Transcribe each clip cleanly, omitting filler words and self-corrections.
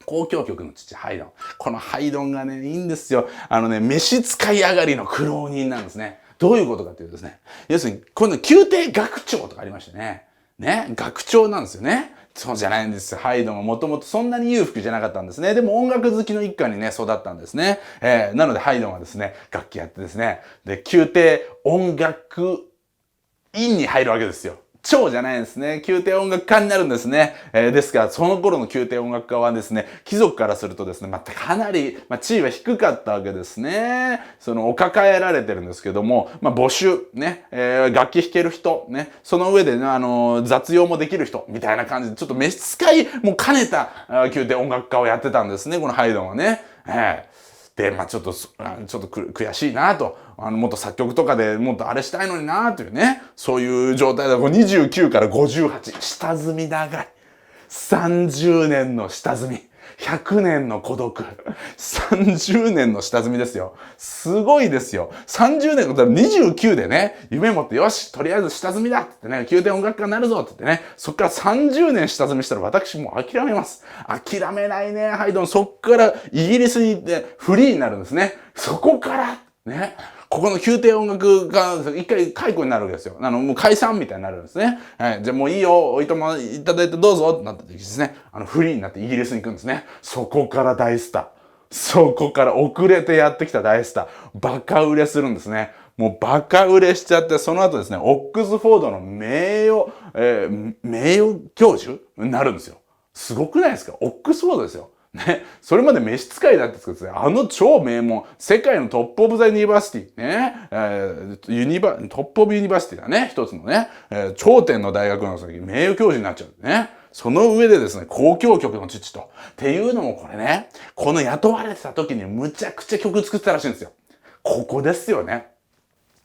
交響曲の父、ハイドン。このハイドンがね、いいんですよ。召使い上がりの苦労人なんですね。どういうことかというとですね、要するに、この宮廷楽長とかありましてね。ね、楽長なんですよね。そうじゃないんですよ。ハイドンはもともとそんなに裕福じゃなかったんですね。でも音楽好きの一家にね、育ったんですね。なのでハイドンはですね、楽器やってですね、で、宮廷音楽院に入るわけですよ。長じゃないんですね。宮廷音楽家になるんですね。ですから、その頃の宮廷音楽家はですね、貴族からするとですね、かなり、地位は低かったわけですね。お抱えられてるんですけども、募集、ね、楽器弾ける人、ね、その上でね、雑用もできる人、みたいな感じで、ちょっと召使いも兼ねた宮廷音楽家をやってたんですね、このハイドンはね。で、ちょっと悔しいなと。もっと作曲とかでもっとあれしたいのになというね。そういう状態だ。29から58。下積み長い。30年の下積み。100年の孤独。30年の下積みですよ。すごいですよ。30年の、29でね、夢持って、よし、とりあえず下積みだって言ってね、宮廷音楽家になるぞって言ってね、そっから30年下積みしたら私もう諦めます。諦めないね、ハイドン。そっからイギリスに行ってフリーになるんですね。そこから、ね。ここの宮廷音楽が一回解雇になるわけですよ。もう解散みたいになるんですね。じゃあもういいよ、おいとまいただいてどうぞってなった時ですね。フリーになってイギリスに行くんですね。そこから大スター。そこから遅れてやってきた大スター。バカ売れするんですね。もうバカ売れしちゃって、その後ですね、オックスフォードの名誉教授になるんですよ。すごくないですか？オックスフォードですよ。ね。それまで召使いだったんですけどね、超名門、世界のトップオブザユニバーシティ、ね、トップオブユニバーシティだね、一つのね、頂点の大学の名誉教授になっちゃうんでね。その上でですね、交響曲の父と。っていうのもこれね、この雇われてた時にむちゃくちゃ曲作ってたらしいんですよ。ここですよね。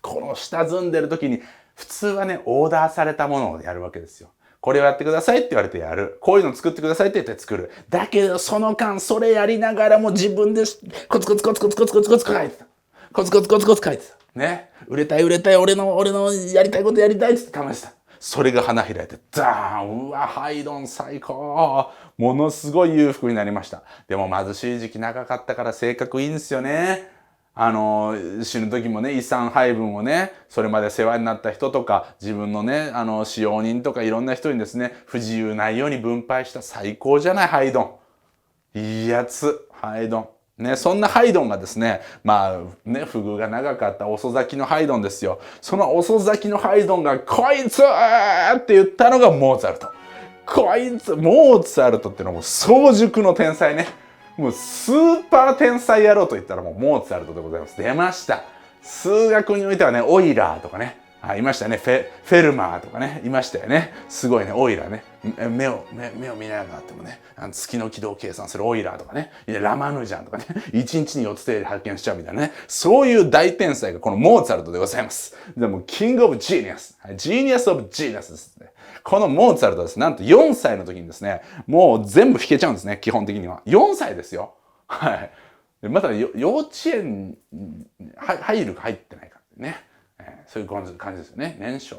この下積んでる時に、普通はね、オーダーされたものをやるわけですよ。これをやってくださいって言われてやる。こういうの作ってくださいって言って作る。だけど、その間、それやりながらも自分でコツコツコツコツコツコツコツ書いてた。コツコツコツコツ書いてた。ね。売れたい、俺のやりたいことやりたいって試した。それが花開いて、ダーン！うわ、ハイドン最高！ものすごい裕福になりました。でも貧しい時期長かったから性格いいんですよね。死ぬ時もね、遺産配分をね、それまで世話になった人とか、自分のね、使用人とかいろんな人にですね、不自由ないように分配した最高じゃない、ハイドン。いいやつ、ハイドン。ね、そんなハイドンがですね、不遇が長かった遅咲きのハイドンですよ。その遅咲きのハイドンが、こいつって言ったのがモーツァルト。こいつ、モーツァルトってのはもう早熟の天才ね。もうスーパー天才野郎と言ったらもうモーツァルトでございます。出ました。数学においてはね、オイラーとかね、いましたね。フェルマーとかね、いましたよね。すごいね、オイラーね。目を見ながらってもね、月の軌道を計算するオイラーとかね、ラマヌジャンとかね、1日に4つで発見しちゃうみたいなね、そういう大天才がこのモーツァルトでございます。でも、キングオブジーニアス。ジーニアスオブジーニアスですね。このモーツァルトです。なんと4歳の時にですね、もう全部弾けちゃうんですね、基本的には。4歳ですよ。はい。でまた幼稚園に入るか入ってないかね。そういう感じですよね。年少。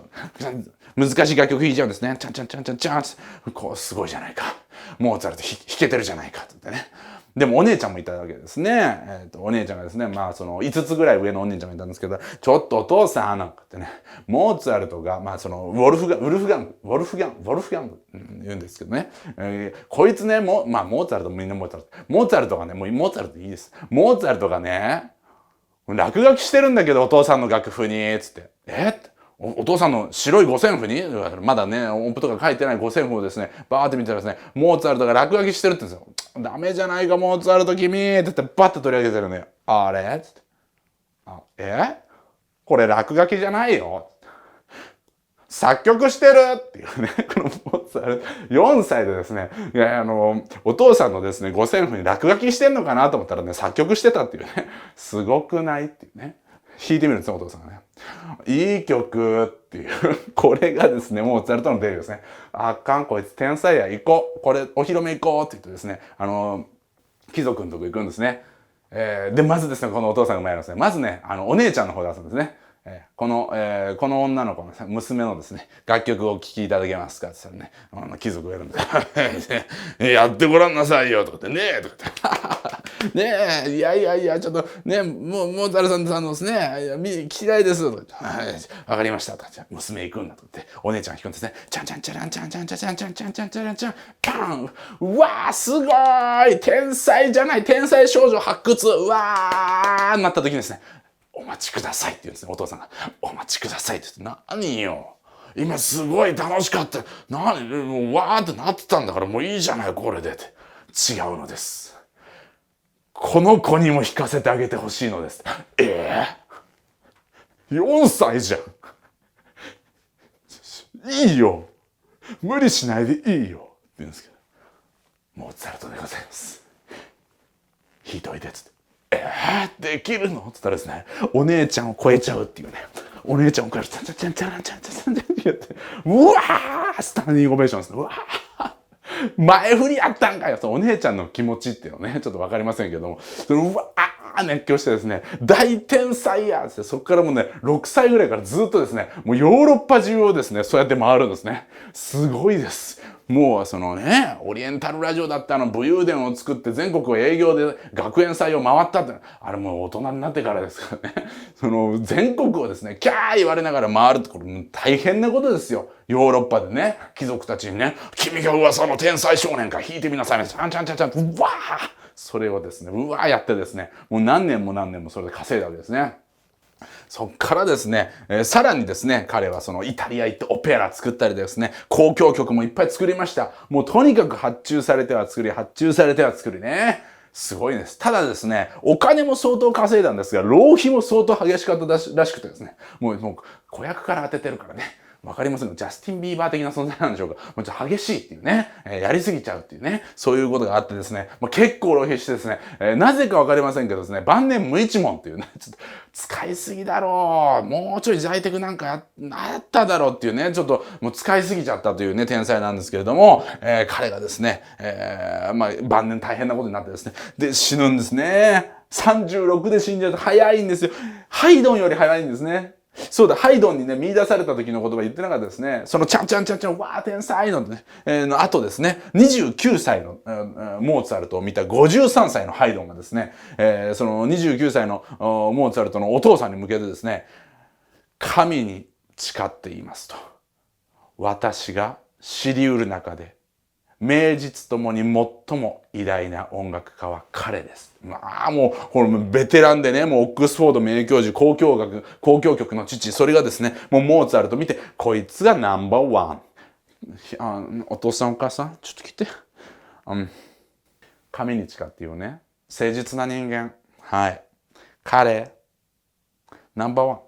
難しい楽曲弾いちゃうんですね。チャンチャンチャンチャンチャンこう、すごいじゃないか。モーツァルト弾けてるじゃないか。って言ってね。でもお姉ちゃんもいたわけですね。お姉ちゃんがですね、5つぐらい上のお姉ちゃんがいたんですけど、ちょっとお父さんなんかってね、モーツァルトが、ウォルフガング、言うんですけどね。こいつね、モーツァルトみんなモーツァルトがね、もうモーツァルトいいです。モーツァルトがね、落書きしてるんだけど、お父さんの楽譜に、つって。お父さんの白い五線譜にまだね、音符とか書いてない五線譜をですね、バーって見たらですね、モーツァルトが落書きしてるって言うんですよ。ダメじゃないか、モーツァルト君って言ってバッて取り上げてるのよ。あれつって。これ落書きじゃないよ。作曲してるっていうね、このモーツァルト、4歳でですね、お父さんのですね、五線譜に落書きしてんのかなと思ったらね、作曲してたっていうね、すごくないっていうね。弾いてみるんですよ、お父さんがね。いい曲っていう。これがですね、モーツァルトのデビューですね。あかん、こいつ天才や、行こう。これ、お披露目行こうって言ってですね、貴族のとこ行くんですね。で、まずですね、このお父さんが参りますね。まずね、お姉ちゃんの方出すんですね。この女の子の娘のですね、楽曲を聴きいただけますかって言ったらね、貴族がいるんで、やってごらんなさいよとかってね、とかって、ねえ、いや、ちょっとね、モーツァルトさんのですね、聞きたいですとか言って、わかりましたとかって、娘行くんだとかって、お姉ちゃん弾くんですね、チャンチャンチャランチャンチャンチャチャンチャンチャンチャンチャランチャン、パン、うわーすごーい、天才じゃない、天才少女発掘、うわーなった時にですね、お待ちくださいって言うんですね、お父さんが。お待ちくださいって言って、何よ。今すごい楽しかった。もうわーってなってたんだからもういいじゃない、これでって。違うのです。この子にも弾かせてあげてほしいのです。4歳じゃん。いいよ。無理しないでいいよ。って言うんですけど。モーツァルトでございます。弾いといてっつって。できるのって言ったらですね、お姉ちゃんを超えちゃうっていうね。お姉ちゃんを超える。チャンチャンチャンチャンチャンチャンチャンってやって、うわースタンディングオベーションですね。うわー前振りやったんかよ。お姉ちゃんの気持ちっていうのね、ちょっとわかりませんけども、うわー熱狂してですね、大天才やって、そこからもうね、6歳ぐらいからずっとですね、もうヨーロッパ中をですね、そうやって回るんですね。すごいです。もうそのね、オリエンタルラジオだった武勇伝を作って全国を営業で学園祭を回ったって、あれもう大人になってからですからね、その全国をですね、キャー言われながら回るって、これ大変なことですよ。ヨーロッパでね、貴族たちにね、君が噂の天才少年か、弾いてみなさい。チャンチャンチャンチャン、うわーそれをですね、うわーやってですね、もう何年もそれで稼いだわけですね。そっからですね、さらにですね、彼はそのイタリア行ってオペラ作ったりですね、交響曲もいっぱい作りました。もうとにかく発注されては作りね。すごいです。ただですね、お金も相当稼いだんですが、浪費も相当激しかったらしくてですね、もう子役から当ててるからね。わかりませんが、ジャスティン・ビーバー的な存在なんでしょうか。もうちょっと激しいっていうね、やりすぎちゃうっていうね、そういうことがあってですね、結構浪費してですね、なぜかわかりませんけどですね、晩年無一文っていうね、ちょっと使いすぎだろう、もうちょい在宅なんかあっただろうっていうね、ちょっともう使いすぎちゃったというね、天才なんですけれども、彼がですね、晩年大変なことになってですね、で、死ぬんですね。36で死んじゃうと早いんですよ。ハイドンより早いんですね。そうだ、ハイドンにね、見出された時の言葉言ってなかったですね。そのチャンチャンチャンチャン、わー天才のね、の後ですね、29歳の、モーツァルトを見た53歳のハイドンがですね、その29歳のモーツァルトのお父さんに向けてですね、神に誓って言いますと。私が知り得る中で、名実ともに最も偉大な音楽家は彼です。まあもう、これベテランでね、もうオックスフォード名教授、交響曲の父、それがですね、もうモーツァルト見て、こいつがナンバーワン。お父さんお母さん、ちょっと来て。神に誓っていうね、誠実な人間。はい。彼、ナンバーワン。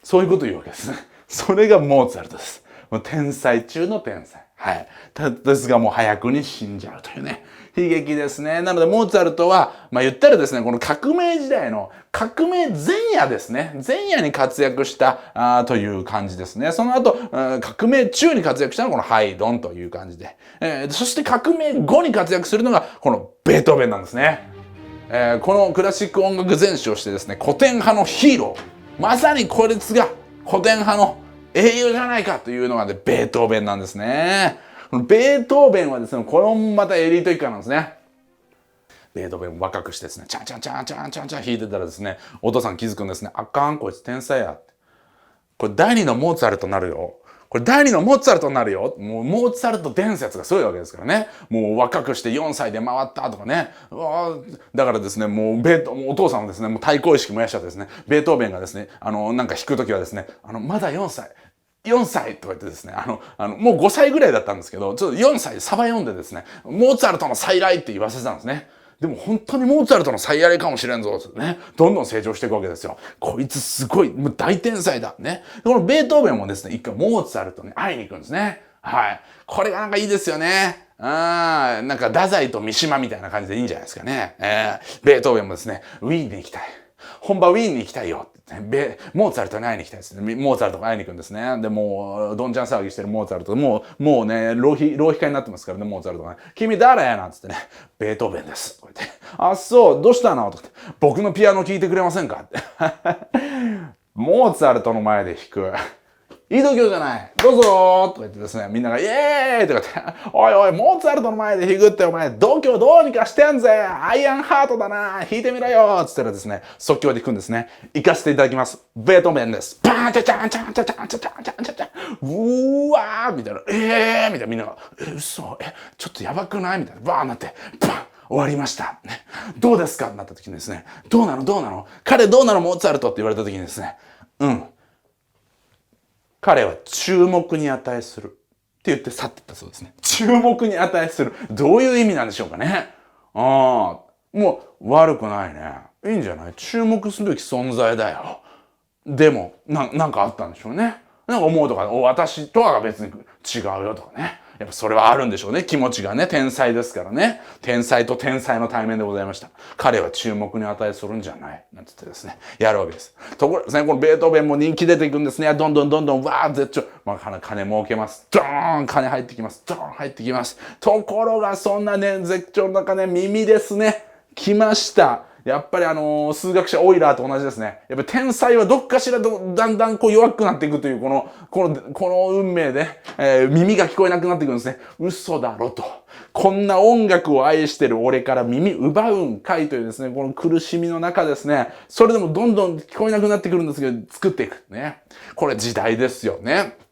そういうこと言うわけですね。それがモーツァルトです。もう天才中の天才。はい。ですがもう早くに死んじゃうというね。悲劇ですね。なので、モーツァルトは、言ったらですね、この革命時代の革命前夜ですね。前夜に活躍したという感じですね。その後、革命中に活躍したのがこのハイドンという感じで。そして革命後に活躍するのがこのベートーベンなんですね。このクラシック音楽全史をしてですね、古典派のヒーロー。まさにこいつが古典派の英雄じゃないかというのがね、ベートーベンなんですね。このベートーベンはですね、これもまたエリート一家なんですね。ベートーベンを若くしてですね、チャンチャンチャンチャンチャンチャン弾いてたらですね、お父さん気づくんですね。あかん、こいつ天才やって。これ第二のモーツァルトになるよ。これ第二のモーツァルトになるよ。もうモーツァルト伝説がすごいわけですからね。もう若くして4歳で回ったとかね。だからですね、もうお父さんはですね、もう対抗意識燃やしちゃってですね、ベートーベンがですね、なんか弾くときはですね、まだ4歳。4歳とか言ってですね、もう5歳ぐらいだったんですけど、ちょっと4歳サバ読んでですね、モーツァルトの再来って言わせてたんですね。でも本当にモーツァルトの再来かもしれんぞってね、どんどん成長していくわけですよ。こいつすごい、もう大天才だ。ね。このベートーベンもですね、一回モーツァルトに会いに行くんですね。はい。これがなんかいいですよね。なんか太宰と三島みたいな感じでいいんじゃないですかね。ベートーベンもですね、ウィーンに行きたい。本場ウィーンに行きたいよ。モーツァルトに会いに行きたいですね。モーツァルトが会いに行くんですね。で、もう、どんちゃん騒ぎしてるモーツァルト、もうね、浪費家になってますからね、モーツァルトがね。君誰なんつってね、ベートーベンです。こうやって、あ、そう、どうしたのとかって、僕のピアノ聴いてくれませんかって。モーツァルトの前で弾く。いい度胸じゃない。どうぞーとか言ってですね、みんながイエーイとか言って、おいおい、モーツァルトの前で弾くってお前、度胸どうにかしてんぜ、アイアンハートだな、弾いてみろよーつったらですね、即興で弾くんですね。行かせていただきます。ベートーベンです。パーンチャチャンチャンチャチャンチャチャンチャンチャチャン、うーわーみたいな、みたいなみんなが、嘘、ちょっとやばくないみたいな、バーンなって、パン終わりました。ね、どうですかってなった時にですね、どうなの彼どうなのモーツァルトって言われた時にですね、彼は注目に値するって言って去っていったそうですね。注目に値する。どういう意味なんでしょうかね。もう悪くないね。いいんじゃない？注目すべき存在だよ。でも、なんかあったんでしょうね。なんか思うとか、私とは別に違うよとかね。やっぱそれはあるんでしょうね。気持ちがね。天才ですからね。天才と天才の対面でございました。彼は注目に値するんじゃない。なんつってですね。やるわけです。ところですね、このベートーベンも人気出ていくんですね。どんどん、わー絶頂。まあ、金儲けます。ドーン金入ってきます。ドーン入ってきます。ところが、そんなね、絶頂の中ね、耳ですね。来ました。やっぱり数学者オイラーと同じですね。やっぱり天才はどっかしらだんだんこう弱くなっていくというこの運命で、耳が聞こえなくなっていくんですね。嘘だろと。こんな音楽を愛してる俺から耳奪うんかいというですね、この苦しみの中ですね、それでもどんどん聞こえなくなってくるんですけど、作っていく。ね。これ時代ですよね。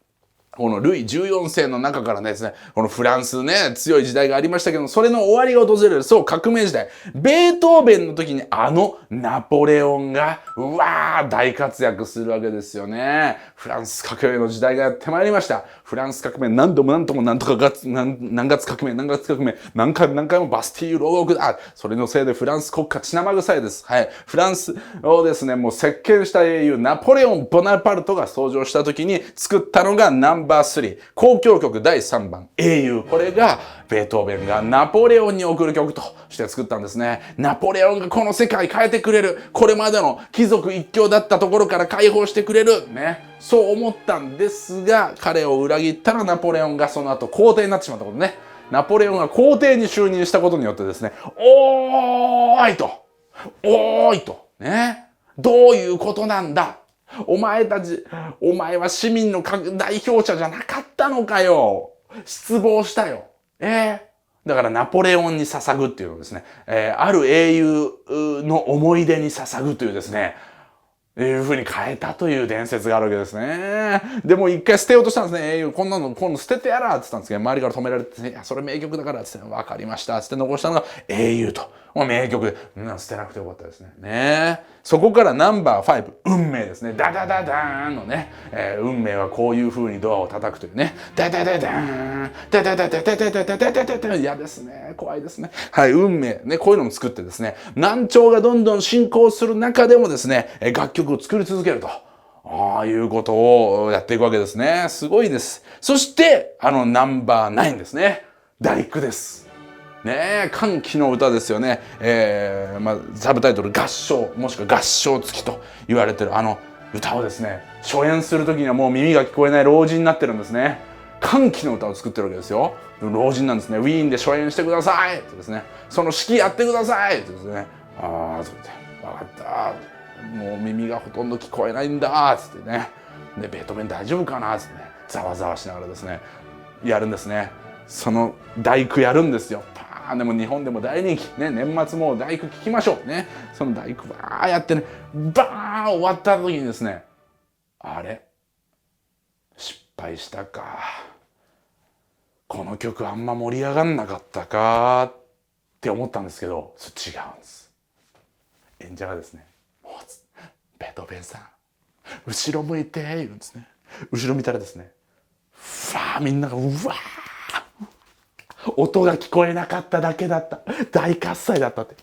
このルイ14世の中からですね、このフランスね、強い時代がありましたけど、それの終わりが訪れる、そう、革命時代。ベートーベンの時にナポレオンが、大活躍するわけですよね。フランス革命の時代がやってまいりました。フランス革命何度も何月革命、何回もバスティーユ牢獄だ。それのせいでフランス国家血生臭いです。はい。フランスをですね、もう席巻した英雄、ナポレオン・ボナパルトが登場した時に作ったのがナンバー3、交響曲第3番、英雄。これが、ベートーベンがナポレオンに送る曲として作ったんですね。ナポレオンがこの世界変えてくれる。これまでの貴族一強だったところから解放してくれる。ね。そう思ったんですが、彼を裏切ったらナポレオンがその後皇帝になってしまったことね。ナポレオンが皇帝に就任したことによってですね、おーいと。ね。どういうことなんだ。お前は市民の代表者じゃなかったのかよ。失望したよ。だからナポレオンに捧ぐっていうのをですね、ある英雄の思い出に捧ぐというですね、いう風に変えたという伝説があるわけですね。でも一回捨てようとしたんですね。英雄、こんなの今度捨ててやらって言ったんですけど、周りから止められて、いや、それ名曲だからって言って、わかりましたって残したのが英雄と。もう名曲で、捨てなくてよかったですね。そこからナンバー5、運命ですね。ダダダダーンのね、運命はこういう風にドアを叩くというね。ダダダダーン、ダダダダダダダダダダダダ、嫌ですね。怖いですね。はい、運命。ね、こういうのも作ってですね、難聴がどんどん進行する中でもですね、楽曲を作り続けると。いうことをやっていくわけですね。すごいです。そして、ナンバー9ですね。第9です。ねえ、歓喜の歌ですよね。サブタイトル合唱、もしくは合唱付きと言われてる歌をですね、初演する時にはもう耳が聞こえない老人になってるんですね。歓喜の歌を作ってるわけですよ。老人なんですね。ウィーンで初演してくださいってですね。その指揮やってくださいってですね。そうやって、わかった。もう耳がほとんど聞こえないんだつってね。で、ベートーベン大丈夫かなつってね。ざわざわしながらですね、やるんですね。その第九やるんですよ。でも日本でも大人気。ね、年末も第九聞きましょう。ね。その第九やってね、バーン終わった時にですね、あれ失敗したか。この曲あんま盛り上がんなかったかって思ったんですけど、それ違うんです。演者がですね、ベートーベンさん、後ろ向いて言うんですね。後ろ見たらですね、みんなが音が聞こえなかっただけだった。大喝采だったって。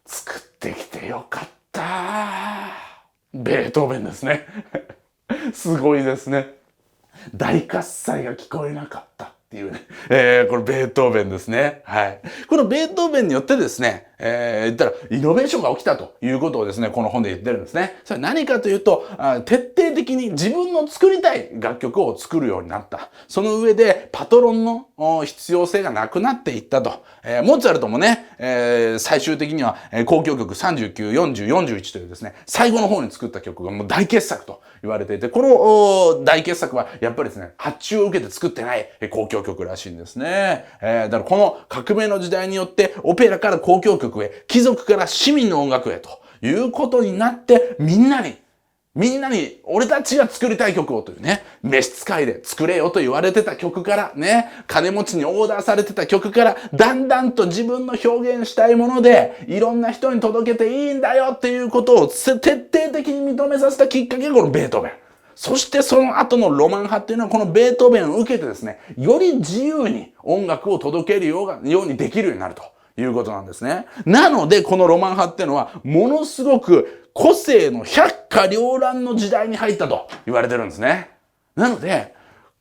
作ってきてよかった。ベートーベンですね。すごいですね。大喝采が聞こえなかった。っていうね、これベートーベンですね。はい。このベートーベンによってですね、言ったらイノベーションが起きたということをですね、この本で言ってるんですね。それは何かというと、徹底的に自分の作りたい楽曲を作るようになった。その上でパトロンの必要性がなくなっていったと。モーツァルトもね、最終的には交響曲39、40、41というですね、最後の方に作った曲がもう大傑作と言われていて、この大傑作はやっぱりですね、発注を受けて作ってない交響曲らしいんですね。だからこの革命の時代によってオペラから交響曲へ、貴族から市民の音楽へということになって、みんなに俺たちが作りたい曲をというね、召使いで作れよと言われてた曲からね、金持ちにオーダーされてた曲から、だんだんと自分の表現したいもので、いろんな人に届けていいんだよっていうことを徹底的に認めさせたきっかけがこのベートーベン。そしてその後のロマン派っていうのはこのベートーベンを受けてですね、より自由に音楽を届けるようにできるようになるということなんですね。なのでこのロマン派っていうのはものすごく個性の百花繚乱の時代に入ったと言われてるんですね。なので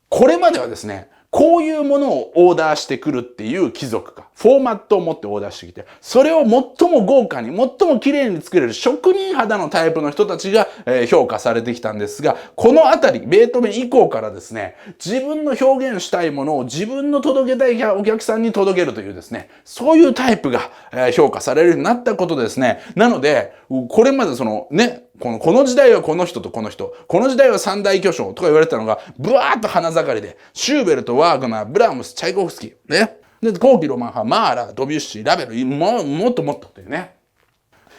これまではですね、こういうものをオーダーしてくるっていう貴族がフォーマットを持ってオーダーしてきて、それを最も豪華に最も綺麗に作れる職人肌のタイプの人たちが評価されてきたんですが、このあたりベートーベン以降からですね、自分の表現したいものを自分の届けたいお客さんに届けるというですね、そういうタイプが評価されるようになったことですね。なのでこれまでそのね、この時代はこの人とこの人、この時代は三大巨匠とか言われてたのが、ブワーッと花盛りで、シューベルト、ワーグナー、ブラームス、チャイコフスキー、ね。で、後期ロマン派、マーラー、ドビュッシー、ラベル、もっともっとというね。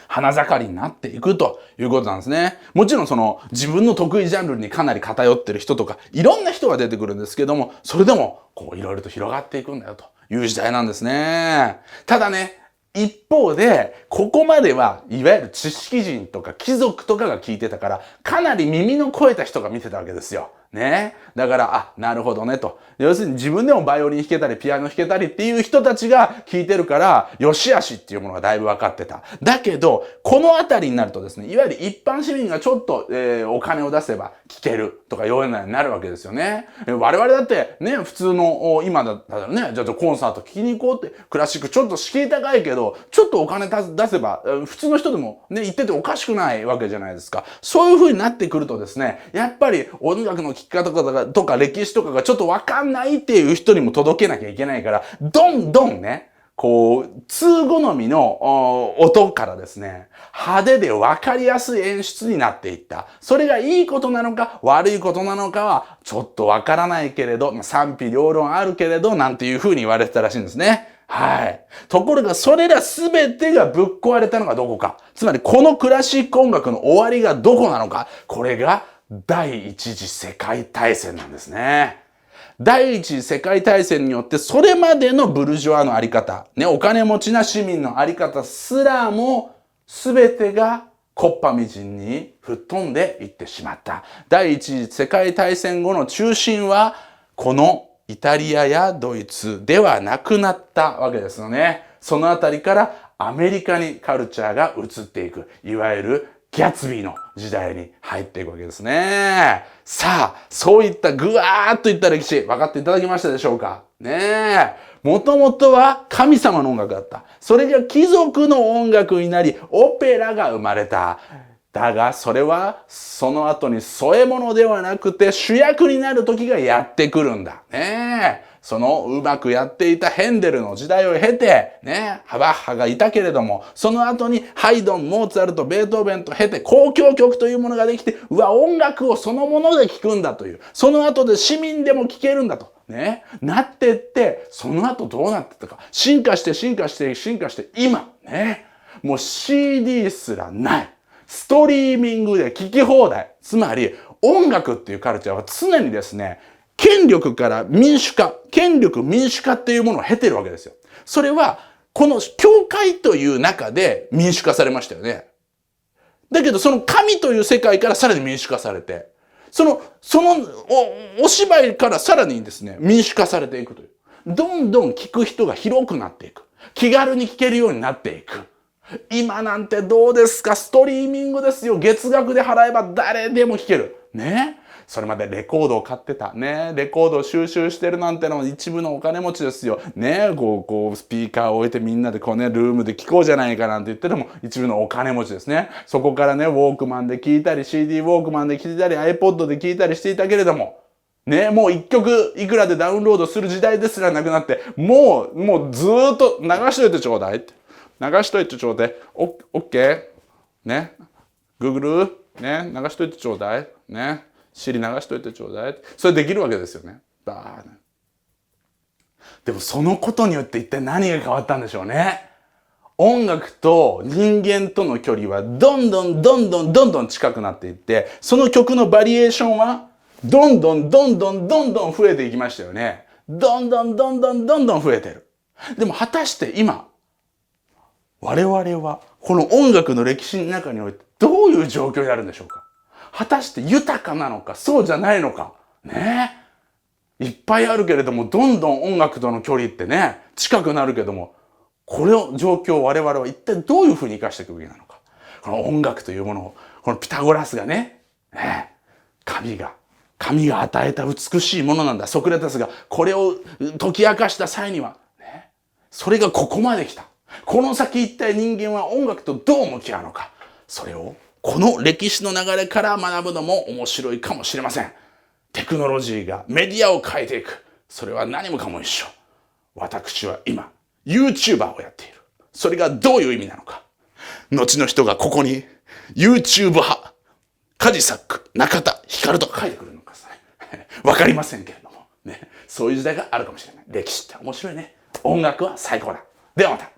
花盛りになっていくということなんですね。もちろんその自分の得意ジャンルにかなり偏ってる人とか、いろんな人が出てくるんですけども、それでもこういろいろと広がっていくんだよという時代なんですね。ただね、一方で、ここまではいわゆる知識人とか貴族とかが聞いてたから、かなり耳の肥えた人が見てたわけですよ。ね。だから、なるほどねと。要するに自分でもバイオリン弾けたり、ピアノ弾けたりっていう人たちが聞いてるから、良し悪しっていうものがだいぶ分かってた。だけど、このあたりになるとですね、いわゆる一般市民がちょっと、お金を出せば聞けるとかいうようになるわけですよね。我々だってね、普通の、今だったらね、じゃあコンサート聴きに行こうって、クラシックちょっと敷居高いけど、ちょっとお金出せば、普通の人でもね、行ってておかしくないわけじゃないですか。そういう風になってくるとですね、やっぱり音楽の聴き方とか歴史とかがちょっとわかんないっていう人にも届けなきゃいけないから、どんどんね、こう、通好みの音からですね、派手で分かりやすい演出になっていった。それがいいことなのか悪いことなのかはちょっとわからないけれど、賛否両論あるけれど、なんていう風に言われてたらしいんですね。はい。ところがそれらすべてがぶっ壊れたのがどこか。つまりこのクラシック音楽の終わりがどこなのか。これが第一次世界大戦なんですね。第一次世界大戦によってそれまでのブルジョアのあり方、ね、お金持ちな市民のあり方すらも全てが木っ端みじんに吹っ飛んでいってしまった。第一次世界大戦後の中心はこのイタリアやドイツではなくなったわけですよね。そのあたりからアメリカにカルチャーが移っていく。いわゆるギャツビーの時代に入っていくわけですね。さあ、そういったぐわーっといった歴史、分かっていただけましたでしょうかねえ。もともとは神様の音楽だった。それが貴族の音楽になり、オペラが生まれた。だが、それはその後に添え物ではなくて主役になる時がやってくるんだ。ねえ。そのうまくやっていたヘンデルの時代を経て、ね、バッハがいたけれども、その後にハイドン、モーツァルト、ベートーベンと経て交響曲というものができて、音楽をそのもので聴くんだという、その後で市民でも聴けるんだと、ね、なってって、その後どうなってたか、進化して、今、ね、もう CD すらない。ストリーミングで聴き放題。つまり、音楽っていうカルチャーは常にですね、権力から民主化、民主化っていうものを経てるわけですよ。それは、この教会という中で民主化されましたよね。だけど、その神という世界からさらに民主化されて、そのお芝居からさらにですね、民主化されていくという。どんどん聞く人が広くなっていく。気軽に聞けるようになっていく。今なんてどうですか？ストリーミングですよ。月額で払えば誰でも聞ける。ね。それまでレコードを買ってた。ね。レコードを収集してるなんてのも一部のお金持ちですよ。ね。こう、スピーカーを置いてみんなでこうね、ルームで聴こうじゃないかなんて言ってるのも一部のお金持ちですね。そこからね、ウォークマンで聴いたり、CD ウォークマンで聴いたり、iPod で聴いたりしていたけれども、ね、もう一曲いくらでダウンロードする時代ですらなくなって、もうずーっと流しといてちょうだいって。流しといてちょうだい。オッケーね。Google ね。流しといてちょうだい。ね。Siri 流しといてちょうだい。それできるわけですよね。でもそのことによって一体何が変わったんでしょうね。音楽と人間との距離はどんどん近くなっていって、その曲のバリエーションはどんどん増えていきましたよね。どんどん増えてる。でも果たして今、我々はこの音楽の歴史の中においてどういう状況にあるんでしょうか。果たして豊かなのか、そうじゃないのか。ねえ。いっぱいあるけれども、どんどん音楽との距離ってね、近くなるけども、これを状況を我々は一体どういうふうに生かしていくべきなのか。この音楽というものを、このピタゴラスがね、神が与えた美しいものなんだ。ソクラテスがこれを解き明かした際には、ね、それがここまで来た。この先一体人間は音楽とどう向き合うのか。それをこの歴史の流れから学ぶのも面白いかもしれません。テクノロジーがメディアを変えていく。それは何もかも一緒。私は今、YouTuber をやっている。それがどういう意味なのか。後の人がここに YouTube 派、カジサック、中田、ヒカルとか書いてくるのかさ。わかりませんけれども。ね。そういう時代があるかもしれない。歴史って面白いね。音楽は最高だ。ではまた。